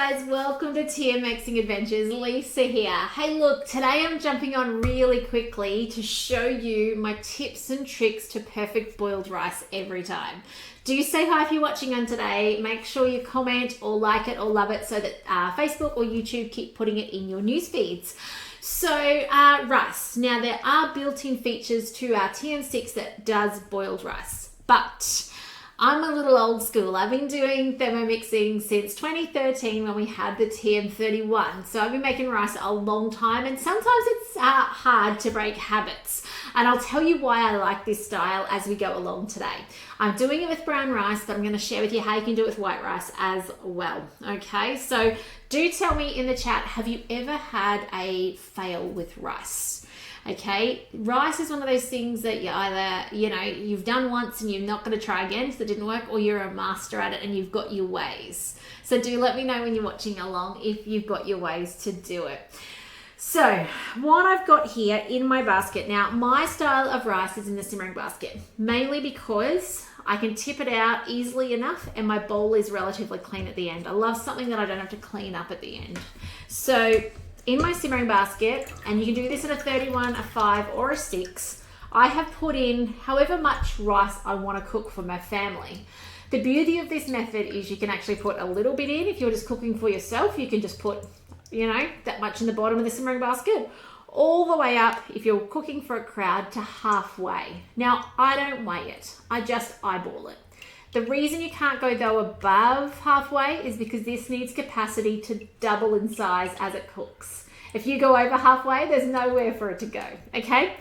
guys, welcome to Thermomixing Adventures. Lisa here. Hey look, today I'm jumping on really quickly to show you my tips and tricks to perfect boiled rice every time. Do say hi if you're watching on today. Make sure you comment or like it or love it so that Facebook or YouTube keep putting it in your news feeds. So rice. Now there are built-in features to our TM6 that does boiled rice, but I'm a little old school. I've been doing thermomixing since 2013 when we had the TM31. So I've been making rice a long time, and sometimes it's hard to break habits. And I'll tell you why I like this style as we go along today. I'm doing it with brown rice, but I'm going to share with you how you can do it with white rice as well. Okay, so do tell me in the chat, have you ever had a fail with rice? Okay, rice is one of those things that you either, you've done once and you're not going to try again so it didn't work, or you're a master at it and you've got your ways. So do let me know when you're watching along if you've got your ways to do it. So what I've got here in my basket, now my style of rice is in the simmering basket, mainly because I can tip it out easily enough and my bowl is relatively clean at the end. I love something that I don't have to clean up at the end. So in my simmering basket, and you can do this in a 31, a 5 or a 6, I have put in however much rice I want to cook for my family. The beauty of this method is you can actually put a little bit in. If you're just cooking for yourself, you can just put, that much in the bottom of the simmering basket, all the way up, if you're cooking for a crowd, to halfway. Now, I don't weigh it. I just eyeball it. The reason you can't go though above halfway is because this needs capacity to double in size as it cooks. If you go over halfway, there's nowhere for it to go, okay?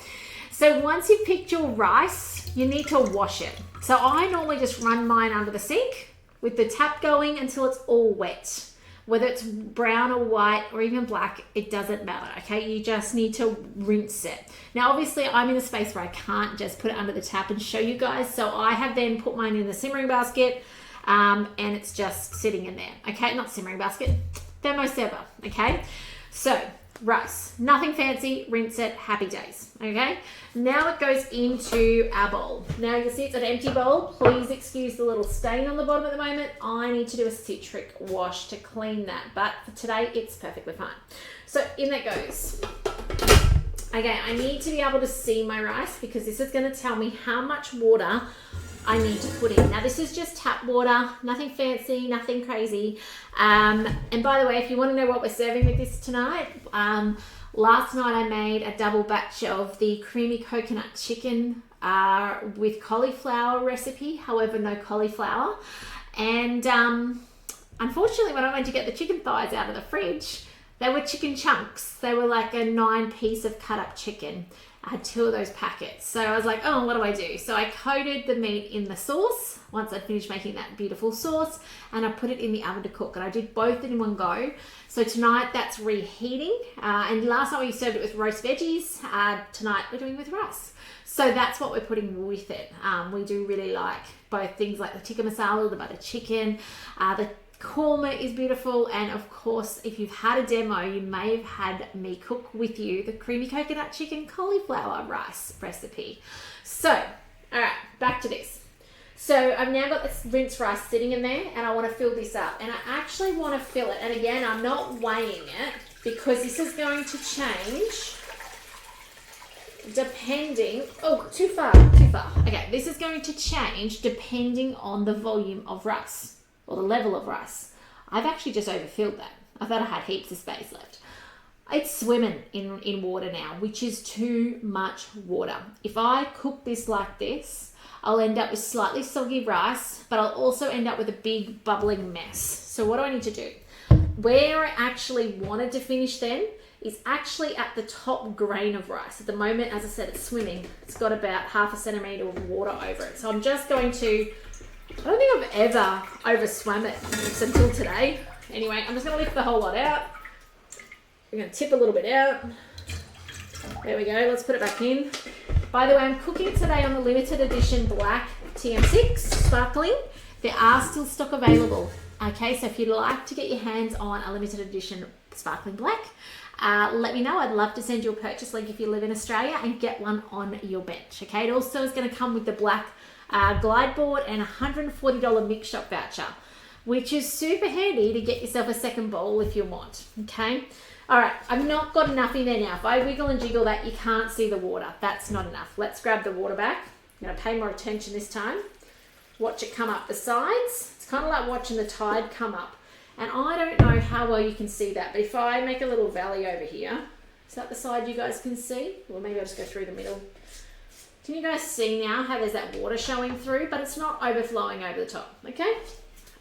So once you've picked your rice, you need to wash it. So I normally just run mine under the sink with the tap going until it's all wet. Whether it's brown or white or even black, it doesn't matter, okay? You just need to rinse it. Now, obviously, I'm in a space where I can't just put it under the tap and show you guys, so I have then put mine in the simmering basket, and it's just sitting in there, okay? Not simmering basket, Thermo server, okay? So, rice, nothing fancy, rinse it, happy days, okay? Now it goes into our bowl. Now you can see it's an empty bowl. Please excuse the little stain on the bottom at the moment. I need to do a citric wash to clean that, but for today it's perfectly fine. So in that goes. Okay, I need to be able to see my rice because this is going to tell me how much water I need to put in. Now this is just tap water, nothing fancy, nothing crazy. And by the way, if you want to know what we're serving with this tonight, last night I made a double batch of the creamy coconut chicken with cauliflower recipe, however no cauliflower. And unfortunately when I went to get the chicken thighs out of the fridge, they were chicken chunks. They were like a 9-piece of cut up chicken. I had 2 of those packets. So I was like, oh, what do I do? So I coated the meat in the sauce once I finished making that beautiful sauce, and I put it in the oven to cook. And I did both in one go. So tonight that's reheating. And last night we served it with roast veggies. Tonight we're doing with rice. So that's what we're putting with it. We do really like both things like the tikka masala, the butter chicken, the korma is beautiful, and of course if you've had a demo you may have had me cook with you the creamy coconut chicken cauliflower rice recipe. So all right, back to this. So I've now got this rinsed rice sitting in there and I want to fill this up, and I actually want to fill it, and again I'm not weighing it because this is going to change depending, too far, okay, this is going to change depending on the volume of rice or the level of rice. I've actually just overfilled that. I thought I had heaps of space left. It's swimming in water now, which is too much water. If I cook this like this, I'll end up with slightly soggy rice, but I'll also end up with a big bubbling mess. So what do I need to do? Where I actually wanted to finish then is actually at the top grain of rice. At the moment, as I said, it's swimming. It's got about 1/2 centimetre of water over it. So I'm just going to, I don't think I've ever overswam it until today. Anyway, I'm just going to lift the whole lot out. We're going to tip a little bit out. There we go. Let's put it back in. By the way, I'm cooking today on the limited edition black TM6 sparkling. There are still stock available. Okay, so if you'd like to get your hands on a limited edition sparkling black, let me know. I'd love to send you a purchase link if you live in Australia and get one on your bench. Okay, it also is going to come with the black glide board and a $140 mix shop voucher. which is super handy to get yourself a second bowl if you want, okay? All right, I've not got enough in there now. If I wiggle and jiggle that, you can't see the water. That's not enough. Let's grab the water back. I'm gonna pay more attention this time. Watch it come up the sides. It's kind of like watching the tide come up. And I don't know how well you can see that, but if I make a little valley over here, is that the side you guys can see? Or maybe I'll just go through the middle. Can you guys see now how there's that water showing through, but it's not overflowing over the top, okay?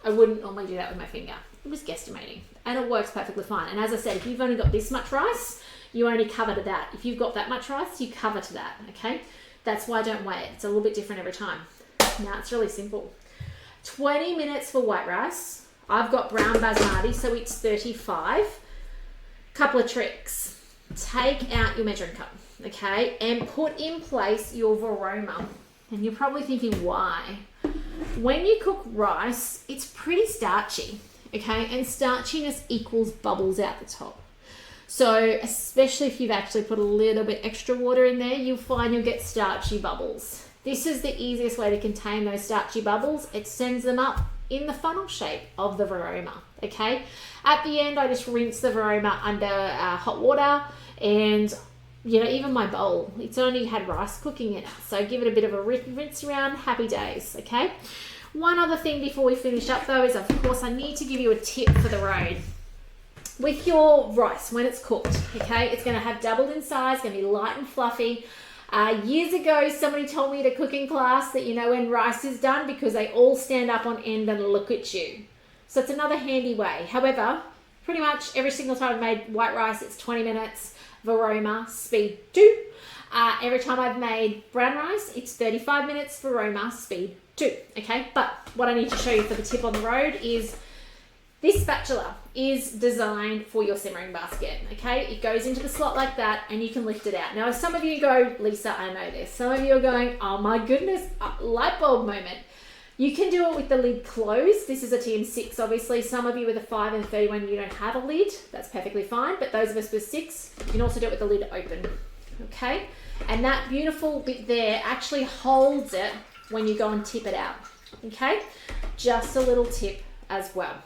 I wouldn't normally do that with my finger. It was guesstimating, and it works perfectly fine. And as I said, if you've only got this much rice, you only cover to that. If you've got that much rice, you cover to that, okay? That's why I don't weigh it. It's a little bit different every time. Now it's really simple. 20 minutes for white rice. I've got brown basmati, so it's 35. Couple of tricks. Take out your measuring cup, okay? And put in place your Vorwerk. And you're probably thinking, why? When you cook rice, it's pretty starchy, okay? And starchiness equals bubbles out the top. So especially if you've actually put a little bit extra water in there, you'll find you'll get starchy bubbles. This is the easiest way to contain those starchy bubbles. It sends them up in the funnel shape of the Vorwerk, okay? At the end, I just rinse the Vorwerk under hot water, and you know, even my bowl, it's only had rice cooking in it. So give it a bit of a rinse around, happy days, okay? One other thing before we finish up though is, of course, I need to give you a tip for the road. With your rice, when it's cooked, okay, it's gonna have doubled in size, gonna be light and fluffy. Years ago, somebody told me at a cooking class that, you know, when rice is done, because they all stand up on end and look at you. So it's another handy way. However, pretty much every single time I've made white rice, it's 20 minutes. Vorwerk, speed 2. Every time I've made brown rice, it's 35 minutes. Vorwerk, speed 2. Okay, but what I need to show you for the tip on the road is this spatula is designed for your simmering basket. Okay, it goes into the slot like that, and you can lift it out. Now, some of you go, Lisa, I know this. Some of you are going, oh my goodness, light bulb moment. You can do it with the lid closed. This is a TM6, obviously. Some of you with a 5 and 31, you don't have a lid. That's perfectly fine. But those of us with 6, you can also do it with the lid open. Okay? And that beautiful bit there actually holds it when you go and tip it out. Okay? Just a little tip as well.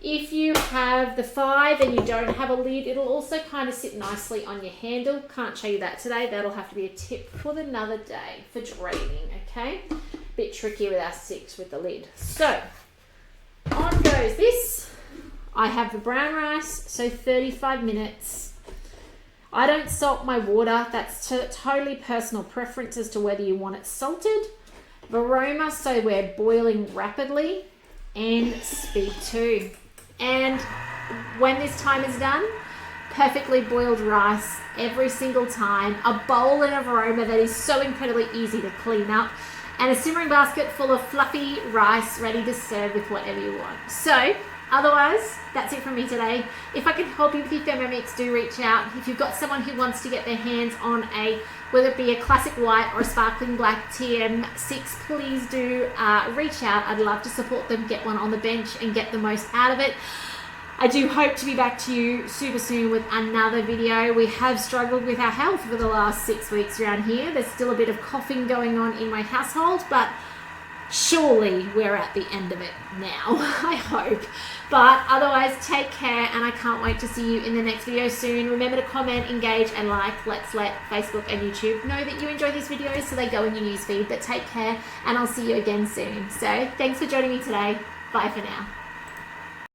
If you have the 5 and you don't have a lid, it'll also kind of sit nicely on your handle. Can't show you that today. That'll have to be a tip for another day for draining. Okay? Bit tricky with our 6 with the lid. So on goes this. I have the brown rice, so 35 minutes. I don't salt my water. That's totally personal preference as to whether you want it salted. Vorwerk, so we're boiling rapidly, and speed 2. And when this time is done, perfectly boiled rice every single time. A bowl and a Vorwerk that is so incredibly easy to clean up. And a simmering basket full of fluffy rice ready to serve with whatever you want. So, otherwise, that's it from me today. If I can help you with your Thermomix, do reach out. If you've got someone who wants to get their hands on a, whether it be a classic white or a sparkling black TM6, please do reach out. I'd love to support them, get one on the bench and get the most out of it. I do hope to be back to you super soon with another video. We have struggled with our health for the last 6 weeks around here. There's still a bit of coughing going on in my household, but surely we're at the end of it now, I hope. But otherwise, take care, and I can't wait to see you in the next video soon. Remember to comment, engage, and like. Let's let Facebook and YouTube know that you enjoy these videos so they go in your newsfeed. But take care, and I'll see you again soon. So thanks for joining me today. Bye for now.